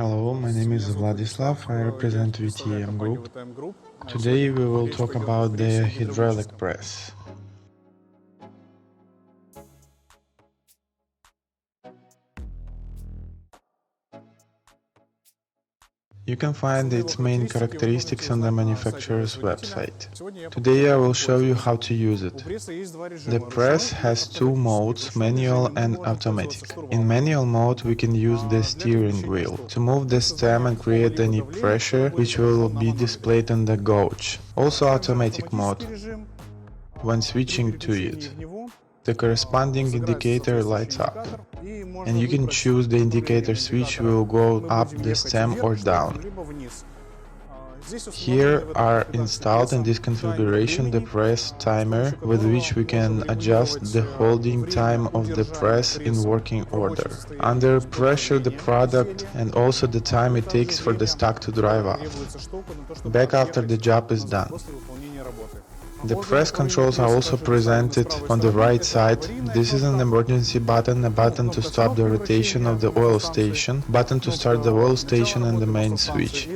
Hello, my name is Vladislav, I represent VTM Group. Today we will talk about the hydraulic press. You can find its main characteristics on the manufacturer's website. Today I will show you how to use it. The press has two modes, manual and automatic. In manual mode we can use the steering wheel to move the stem and create any pressure which will be displayed on the gauge. Also automatic mode. When switching to it, the corresponding indicator lights up, and you can choose the indicator switch will go up the stem or down. Here are installed in this configuration the press timer, with which we can adjust the holding time of the press in working order, under pressure the product, and also the time it takes for the stock to dry off, back after the job is done. The press controls are also presented on the right side. This is an emergency button, a button to stop the rotation of the oil station, button to start the oil station, and the main switch.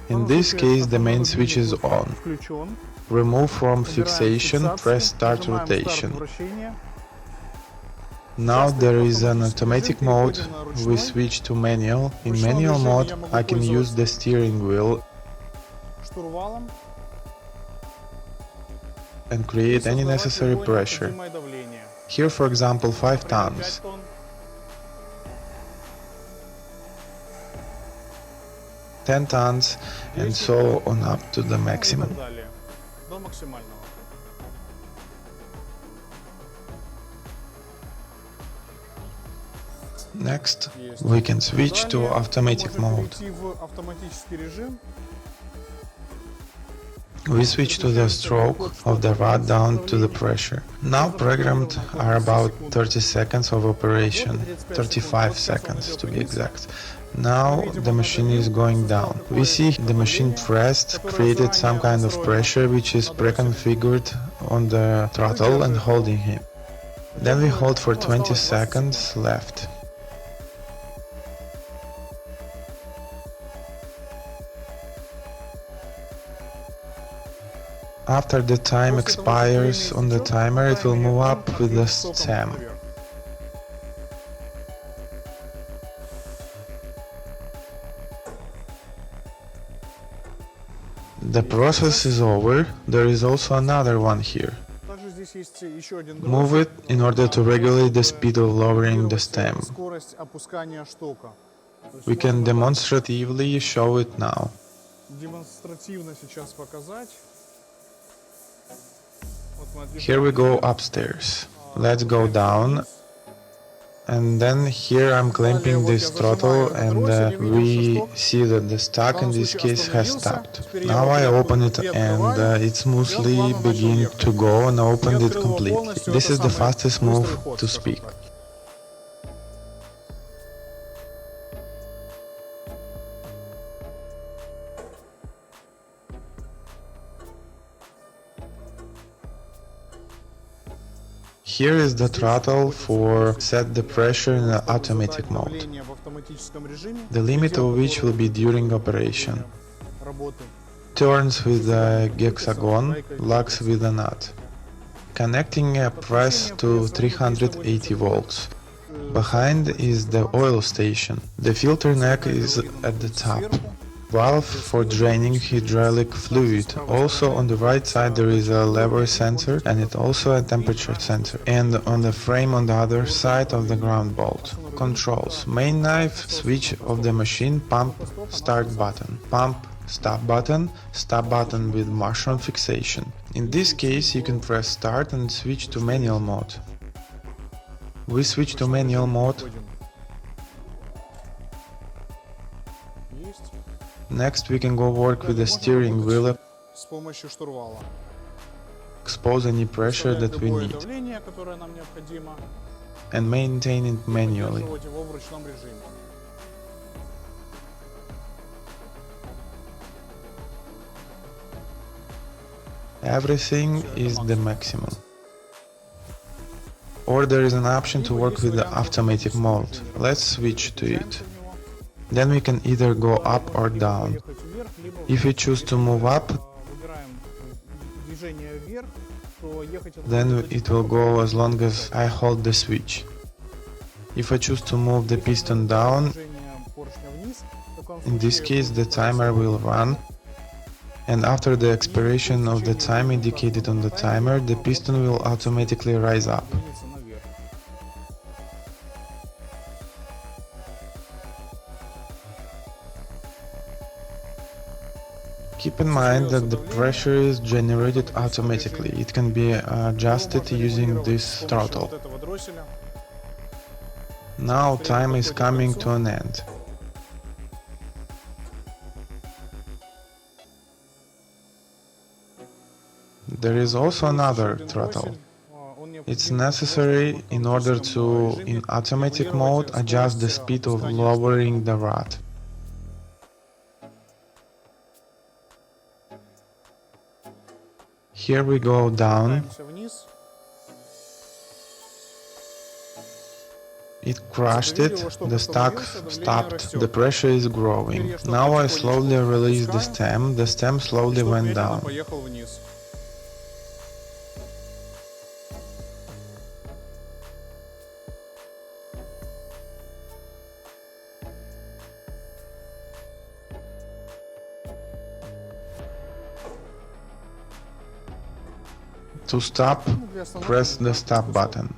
In this case the main switch is on. Remove from fixation, press start rotation. Now there is an automatic mode, we switch to manual. In manual mode I can use the steering wheel and create any necessary pressure. Here, for example, 5 tons. $10 tons, and so on up to the maximum. Next, we can switch to automatic mode. We switch to the stroke of the rod down to the pressure. Now programmed are about 30 seconds of operation, 35 seconds to be exact. Now the machine is going down. We see the machine pressed, created some kind of pressure which is pre-configured on the throttle and holding him. Then we hold for 20 seconds left. After the time expires on the timer, it will move up with the stem. The process is over. There is also another one here. Move it in order to regulate the speed of lowering the stem. We can demonstratively show it now. Here we go upstairs. Let's go down. And then here I'm clamping this throttle, and we see that the stock in this case has stopped. Now I open it and it smoothly begins to go, and opened it completely. This is the fastest move to speak. Here is the throttle for set the pressure in the automatic mode, the limit of which will be during operation. Turns with the hexagon, locks with a nut. Connecting a press to 380 volts. Behind is the oil station. The filter neck is at the top. Valve for draining hydraulic fluid. Also on the right side there is a lever sensor, and it also a temperature sensor. And on the frame on the other side of the ground bolt. Controls: main knife, switch of the machine, pump, start button, pump, stop button with mushroom fixation. In this case you can press start and switch to manual mode. We switch to manual mode. Next we can go work with the steering wheel, expose any pressure that we need, and maintain it manually. Everything is the maximum. Or there is an option to work with the automatic mode. Let's switch to it. Then we can either go up or down. If we choose to move up, then it will go as long as I hold the switch. If I choose to move the piston down, in this case the timer will run, and after the expiration of the time indicated on the timer, the piston will automatically rise up. Keep in mind that the pressure is generated automatically. It can be adjusted using this throttle. Now time is coming to an end. There is also another throttle. It's necessary in order to, in automatic mode, adjust the speed of lowering the rod. Here we go down. It crushed it, the stock stopped, the pressure is growing. Now I slowly release the stem slowly went down. To stop, press the stop button.